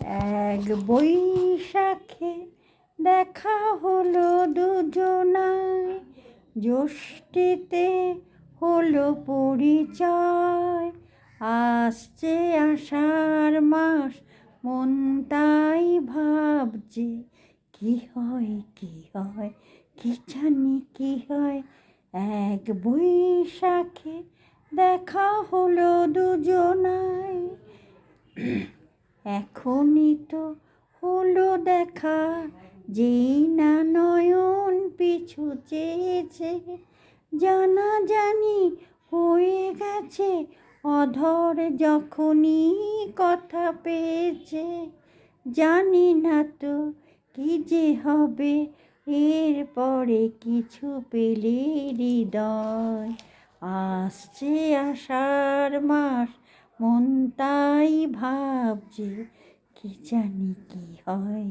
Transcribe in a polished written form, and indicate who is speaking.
Speaker 1: এক বৈশাখে দেখা হলো দুজনায়, জ্যৈষ্ঠীতে হলো পরিচয়। আসছে আষাঢ় মাস, মন তাই ভাবছে কি হয় কি হয়, কি জানি কি হয়। এক বৈশাখে দেখা হলো দুজনায়, এখনই তো হলো দেখা, যেই না নয়ন পিছু চেয়েছে। জানাজানি হয়ে গেছে অধর যখনই কথা পেয়েছে। জানি না তো কি যে হবে এরপরে, কিছু পেলে হৃদয়। আসছে আষাঢ় মাস, মন তাই ভাবছে কি জানি কি হয়।